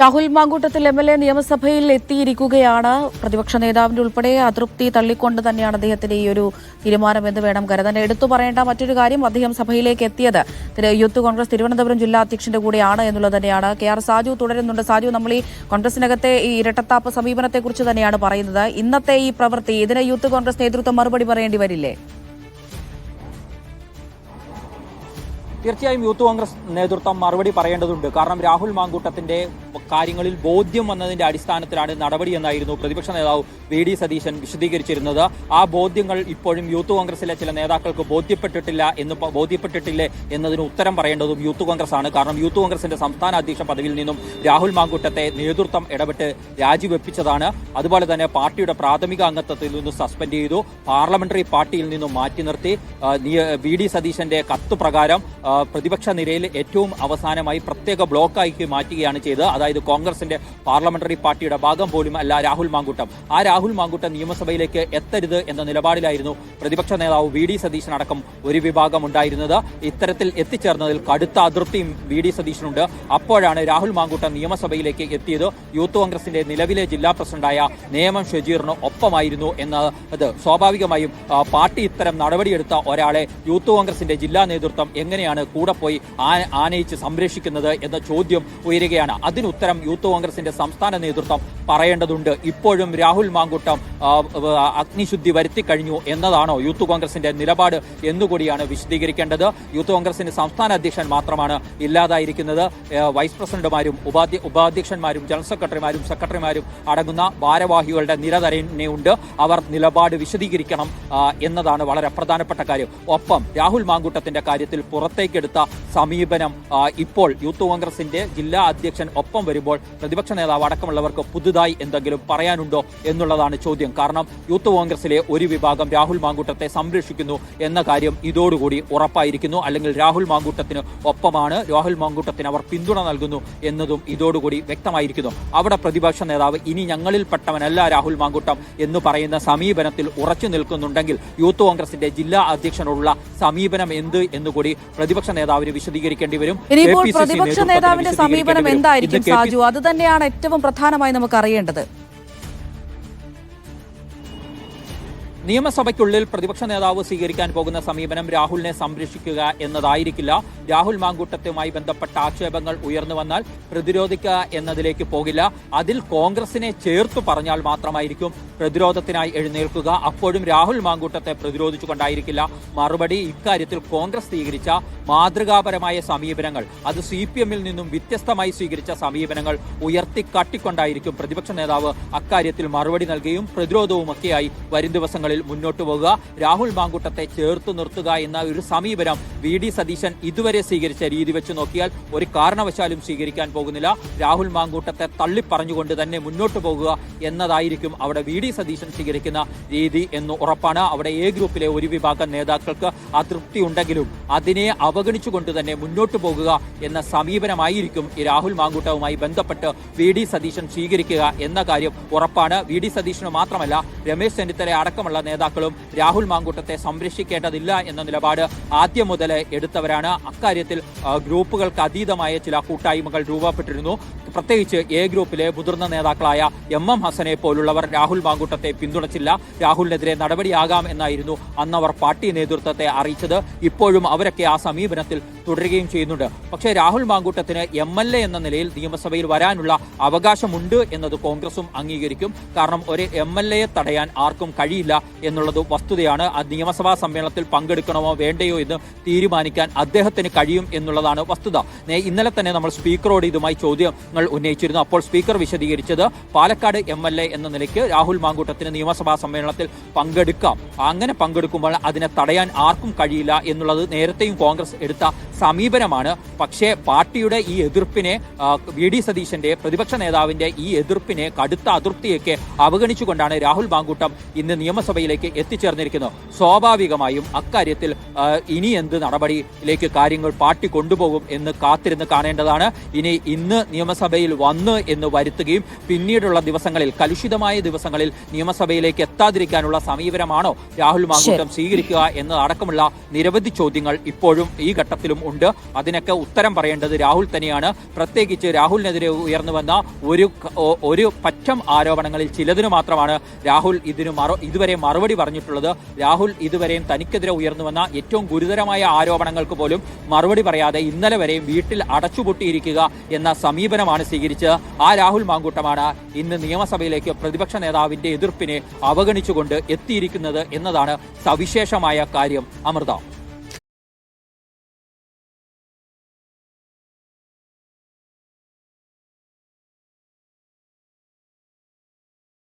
Rahul Mamkootathil MLA നിയമസഭയിൽ എത്തിയിരിക്കുകയാണ്. പ്രതിപക്ഷ നേതാവിന്റെ ഉൾപ്പെടെ അതൃപ്തി തള്ളിക്കൊണ്ട് തന്നെയാണ് അദ്ദേഹത്തിന്റെ ഈ ഒരു തീരുമാനമെന്ന് വേണം കരുതാൻ. എടുത്തു പറയേണ്ട മറ്റൊരു കാര്യം, അദ്ദേഹം സഭയിലേക്ക് എത്തിയത് യൂത്ത് കോൺഗ്രസ് തിരുവനന്തപുരം ജില്ലാ അധ്യക്ഷന്റെ കൂടെയാണ് എന്നുള്ളത് തന്നെയാണ്. KR സാജു തുടരുന്നുണ്ട്. സാജു, നമ്മൾ ഈ കോൺഗ്രസിനകത്തെ ഈ ഇരട്ടത്താപ്പ് സമീപനത്തെക്കുറിച്ച് തന്നെയാണ് പറയുന്നത്. ഇന്നത്തെ ഈ പ്രവൃത്തി, ഇതിന് യൂത്ത് കോൺഗ്രസ് നേതൃത്വം മറുപടി പറയേണ്ടി വരില്ലേ? തീർച്ചയായും യൂത്ത് കോൺഗ്രസ് നേതൃത്വം മറുപടി പറയേണ്ടതുണ്ട്. കാരണം രാഹുൽ മാങ്കൂട്ടത്തിന്റെ കാര്യങ്ങളിൽ ബോധ്യം വന്നതിന്റെ അടിസ്ഥാനത്തിലാണ് നടപടി എന്നായിരുന്നു പ്രതിപക്ഷ നേതാവ് VD സതീശൻ വിശദീകരിച്ചിരുന്നത്. ആ ബോധ്യങ്ങൾ ഇപ്പോഴും യൂത്ത് കോൺഗ്രസിലെ ചില നേതാക്കൾക്ക് ബോധ്യപ്പെട്ടിട്ടില്ലേ എന്നതിന് ഉത്തരം പറയേണ്ടതും യൂത്ത് കോൺഗ്രസ് ആണ്. കാരണം യൂത്ത് കോൺഗ്രസിന്റെ സംസ്ഥാന അധ്യക്ഷ പദവിയിൽ നിന്നും രാഹുൽ മാങ്കൂട്ടത്തെ നേതൃത്വം ഇടപെട്ട് രാജിവെപ്പിച്ചതാണ്. അതുപോലെ തന്നെ പാർട്ടിയുടെ പ്രാഥമിക അംഗത്വത്തിൽ നിന്ന് സസ്പെൻഡ് ചെയ്തു, പാർലമെന്ററി പാർട്ടിയിൽ നിന്നും മാറ്റി നിർത്തി. VD സതീശന്റെ കത്ത് പ്രകാരം പ്രതിപക്ഷ നിരയിൽ ഏറ്റവും അവസാനമായി പ്രത്യേക ബ്ലോക്കായി മാറ്റുകയാണ് ചെയ്തത്. അതായത് കോൺഗ്രസിന്റെ പാർലമെന്ററി പാർട്ടിയുടെ ഭാഗം പോലും അല്ല രാഹുൽ മാങ്കൂട്ടം. ആ രാഹുൽ മാങ്കൂട്ടം നിയമസഭയിലേക്ക് എത്തരുത് എന്ന നിലപാടിലായിരുന്നു പ്രതിപക്ഷ നേതാവ് VD സതീശൻ അടക്കം ഒരു വിഭാഗം ഉണ്ടായിരുന്നത്. ഇത്തരത്തിൽ എത്തിച്ചേർന്നതിൽ കടുത്ത അതൃപ്തിയും VD സതീശനുണ്ട്. അപ്പോഴാണ് രാഹുൽ മാങ്കൂട്ടം നിയമസഭയിലേക്ക് എത്തിയത്. യൂത്ത് കോൺഗ്രസിന്റെ നിലവിലെ ജില്ലാ പ്രസിഡന്റായ നേമം ഷജീറിന് ഒപ്പമായിരുന്നു എന്നത് സ്വാഭാവികമായും പാർട്ടി ഇത്തരം നടപടിയെടുത്ത ഒരാളെ യൂത്ത് കോൺഗ്രസിന്റെ ജില്ലാ നേതൃത്വം എങ്ങനെയാണ് കൂടെ പോയി ആനയിച്ച് സംരക്ഷിക്കുന്നത് എന്ന ചോദ്യം ഉയരുകയാണ്. അതിനുത്തരം യൂത്ത് കോൺഗ്രസിന്റെ സംസ്ഥാന നേതൃത്വം പറയേണ്ടതുണ്ട്. ഇപ്പോഴും രാഹുൽ മാങ്കൂട്ടം അഗ്നിശുദ്ധി വരുത്തി കഴിഞ്ഞു എന്നതാണോ യൂത്ത് കോൺഗ്രസിന്റെ നിലപാട് എന്നുകൂടിയാണ് വിശദീകരിക്കേണ്ടത്. യൂത്ത് കോൺഗ്രസിന്റെ സംസ്ഥാന അധ്യക്ഷൻ മാത്രമാണ് ഇല്ലാതായിരിക്കുന്നത്. വൈസ് പ്രസിഡന്റുമാരും ഉപാധ്യക്ഷന്മാരും ജനറൽ സെക്രട്ടറിമാരും അടങ്ങുന്ന ഭാരവാഹികളുടെ നിര തന്നെയുണ്ട്. അവർ നിലപാട് വിശദീകരിക്കണം എന്നതാണ് വളരെ പ്രധാനപ്പെട്ട കാര്യം. ഒപ്പം രാഹുൽ മാങ്കൂട്ടത്തിന്റെ കാര്യത്തിൽ പുറത്തേക്കെടുത്ത സമീപനം ഇപ്പോൾ യൂത്ത് കോൺഗ്രസിന്റെ ജില്ലാ അധ്യക്ഷൻ ഒപ്പം വരുമ്പോൾ പ്രതിപക്ഷ നേതാവ് അടക്കമുള്ളവർക്ക് പുതുതായി എന്തെങ്കിലും പറയാനുണ്ടോ എന്നുള്ളതാണ് ചോദ്യം. കാരണം യൂത്ത് കോൺഗ്രസിലെ ഒരു വിഭാഗം രാഹുൽ മാങ്കൂട്ടത്തെ സംരക്ഷിക്കുന്നു എന്ന കാര്യം ഇതോടുകൂടി ഉറപ്പായിരിക്കുന്നു. അല്ലെങ്കിൽ രാഹുൽ മാങ്കൂട്ടത്തിന് ഒപ്പമാണ്, രാഹുൽ മാങ്കൂട്ടത്തിന് അവർ പിന്തുണ നൽകുന്നു എന്നതും ഇതോടുകൂടി വ്യക്തമായിരിക്കുന്നു. അവിടെ പ്രതിപക്ഷ നേതാവ് ഇനി ഞങ്ങളിൽ പെട്ടവനല്ല രാഹുൽ മാങ്കൂട്ടം എന്ന് പറയുന്ന സമീപനത്തിൽ ഉറച്ചു നിൽക്കുന്നുണ്ടെങ്കിൽ യൂത്ത് കോൺഗ്രസിന്റെ ജില്ലാ അധ്യക്ഷനോടുള്ള സമീപനം എന്ത് എന്നുകൂടി പ്രതിപക്ഷ നേതാവിന് വിശദീകരിക്കേണ്ടി വരും. പ്രതിപക്ഷ നേതാവിന്റെ സമീപനം എന്തായിരിക്കും സാജു? അത് തന്നെയാണ് ഏറ്റവും പ്രധാനമായി നമുക്ക് അറിയേണ്ടത്. നിയമസഭയ്ക്കുള്ളിൽ പ്രതിപക്ഷ നേതാവ് സ്വീകരിക്കാൻ പോകുന്ന സമീപനം രാഹുലിനെ സംരക്ഷിക്കുക എന്നതായിരിക്കില്ല. രാഹുൽ മാങ്കൂട്ടത്തുമായി ബന്ധപ്പെട്ട ആക്ഷേപങ്ങൾ ഉയർന്നു വന്നാൽ പ്രതിരോധിക്കുക എന്നതിലേക്ക് പോകില്ല. അതിൽ കോൺഗ്രസിനെ ചേർത്ത് പറഞ്ഞാൽ മാത്രമായിരിക്കും പ്രതിരോധത്തിനായി എഴുന്നേൽക്കുക. അപ്പോഴും രാഹുൽ മാങ്കൂട്ടത്തെ പ്രതിരോധിച്ചുകൊണ്ടായിരിക്കില്ല മറുപടി. ഇക്കാര്യത്തിൽ കോൺഗ്രസ് സ്വീകരിച്ച മാതൃകാപരമായ സമീപനങ്ങൾ, അത് CPM-ൽ നിന്നും വ്യത്യസ്തമായി സ്വീകരിച്ച സമീപനങ്ങൾ ഉയർത്തിക്കാട്ടിക്കൊണ്ടായിരിക്കും പ്രതിപക്ഷ നേതാവ് അക്കാര്യത്തിൽ മറുപടി നൽകുകയും പ്രതിരോധവുമൊക്കെയായി വരും ദിവസങ്ങളിൽ മുന്നോട്ട് പോകുക. രാഹുൽ മാങ്കൂട്ടത്തെ ചേർത്ത് നിർത്തുക എന്ന ഒരു സമീപനം VD സതീശൻ ഇതുവരെ സ്വീകരിച്ച രീതി വെച്ച് നോക്കിയാൽ ഒരു കാരണവശാലും സ്വീകരിക്കാൻ പോകുന്നില്ല. രാഹുൽ മാങ്കൂട്ടത്തെ തള്ളിപ്പറഞ്ഞുകൊണ്ട് തന്നെ മുന്നോട്ട് പോകുക എന്നതായിരിക്കും അവിടെ VD സതീശൻ സ്വീകരിക്കുന്ന രീതി എന്ന് ഉറപ്പാണ്. അവിടെ A ഗ്രൂപ്പിലെ ഒരു വിഭാഗം നേതാക്കൾക്ക് അതൃപ്തി ഉണ്ടെങ്കിലും അതിനെ അവഗണിച്ചുകൊണ്ട് തന്നെ മുന്നോട്ട് പോകുക എന്ന സമീപനമായിരിക്കും ഈ രാഹുൽ മാങ്കൂട്ടവുമായി ബന്ധപ്പെട്ട് VD സതീശൻ സ്വീകരിക്കുക എന്ന കാര്യം ഉറപ്പാണ്. VD സതീശന് മാത്രമല്ല, രമേശ് ചെന്നിത്തല അടക്കമുള്ള നേതാക്കളും രാഹുൽ മാങ്കൂട്ടത്തെ സംരക്ഷിക്കേണ്ടതില്ല എന്ന നിലപാട് ആദ്യം മുതൽ എടുത്തവരാണ്. അക്കാര്യത്തിൽ ഗ്രൂപ്പുകൾക്ക് അതീതമായ ചില കൂട്ടായ്മകൾ രൂപപ്പെട്ടിരുന്നു. പ്രത്യേകിച്ച് A ഗ്രൂപ്പിലെ മുതിർന്ന നേതാക്കളായ MM ഹസനെ പോലുള്ളവർ രാഹുൽ മാങ്കൂട്ടത്തെ പിന്തുണച്ചില്ല. രാഹുലിനെതിരെ നടപടിയാകാം എന്നായിരുന്നു അന്നവർ പാർട്ടി നേതൃത്വത്തെ അറിയിച്ചത്. ഇപ്പോഴും അവരൊക്കെ ആ സമീപനത്തിൽ തുടരുകയും ചെയ്യുന്നുണ്ട്. പക്ഷേ രാഹുൽ മാങ്കൂട്ടത്തിന് MLA എന്ന നിലയിൽ നിയമസഭയിൽ വരാനുള്ള അവകാശമുണ്ട് എന്നത് കോൺഗ്രസും അംഗീകരിക്കും. കാരണം ഒരു MLA തടയാൻ ആർക്കും കഴിയില്ല എന്നുള്ളത് വസ്തുതയാണ്. ആ നിയമസഭാ സമ്മേളനത്തിൽ പങ്കെടുക്കണമോ വേണ്ടയോ എന്ന് തീരുമാനിക്കാൻ അദ്ദേഹത്തിന് കഴിയും എന്നുള്ളതാണ് വസ്തുത. ഇന്നലെ തന്നെ നമ്മൾ സ്പീക്കറോട് ഇതുമായി ചോദ്യങ്ങൾ ഉന്നയിച്ചിരുന്നു. അപ്പോൾ സ്പീക്കർ വിശദീകരിച്ചത് പാലക്കാട് MLA എന്ന നിലയ്ക്ക് രാഹുൽ മാങ്കൂട്ടത്തിന് നിയമസഭാ സമ്മേളനത്തിൽ പങ്കെടുക്കാം. അങ്ങനെ പങ്കെടുക്കുമ്പോൾ അതിനെ തടയാൻ ആർക്കും കഴിയില്ല എന്നുള്ളത് നേരത്തെയും കോൺഗ്രസ് എടുത്ത സമീപനമാണ്. പക്ഷേ പാർട്ടിയുടെ ഈ എതിർപ്പിനെ, VD സതീശന്റെ പ്രതിപക്ഷ നേതാവിന്റെ ഈ എതിർപ്പിനെ, കടുത്ത അതൃപ്തിയൊക്കെ അവഗണിച്ചുകൊണ്ടാണ് രാഹുൽ മാങ്കൂട്ടം ഇന്ന് നിയമസഭയിലേക്ക് എത്തിച്ചേർന്നിരിക്കുന്നത്. സ്വാഭാവികമായും അക്കാര്യത്തിൽ ഇനി എന്ത് നടപടിയിലേക്ക് കാര്യങ്ങൾ പാർട്ടി കൊണ്ടുപോകും എന്ന് കാത്തിരുന്ന് കാണേണ്ടതാണ്. ഇന്ന് നിയമസഭയിൽ വന്ന് എന്ന് വരുത്തുകയും പിന്നീടുള്ള ദിവസങ്ങളിൽ, കലുഷിതമായ ദിവസങ്ങളിൽ നിയമസഭയിലേക്ക് എത്താതിരിക്കാനുള്ള സമീപനമാണോ രാഹുൽ മാങ്കൂട്ടം സ്വീകരിക്കുക എന്നതടക്കമുള്ള നിരവധി ചോദ്യങ്ങൾ ഇപ്പോഴും ഈ ഘട്ടത്തിലും ഉണ്ട്. അതിനൊക്കെ ഉത്തരം പറയേണ്ടത് രാഹുൽ തന്നെയാണ്. പ്രത്യേകിച്ച് രാഹുലിനെതിരെ ഉയർന്നു വന്ന ഒരു പറ്റം ആരോപണങ്ങളിൽ ചിലതിനു മാത്രമാണ് രാഹുൽ ഇതുവരെ മറുപടി പറഞ്ഞിട്ടുള്ളത്. രാഹുൽ ഇതുവരെയും തനിക്കെതിരെ ഉയർന്നു വന്ന ഏറ്റവും ഗുരുതരമായ ആരോപണങ്ങൾക്ക് പോലും മറുപടി പറയാതെ ഇന്നലെ വരെയും വീട്ടിൽ അടച്ചുപൂട്ടിയിരിക്കുക എന്ന സമീപനമാണ് സ്വീകരിച്ചത്. ആ രാഹുൽ മാങ്കൂട്ടമാണ് ഇന്ന് നിയമസഭയിലേക്ക് പ്രതിപക്ഷ നേതാവിന്റെ എതിർപ്പിനെ അവഗണിച്ചുകൊണ്ട് എത്തിയിരിക്കുന്നത് എന്നതാണ് സവിശേഷമായ കാര്യം. അമൃത.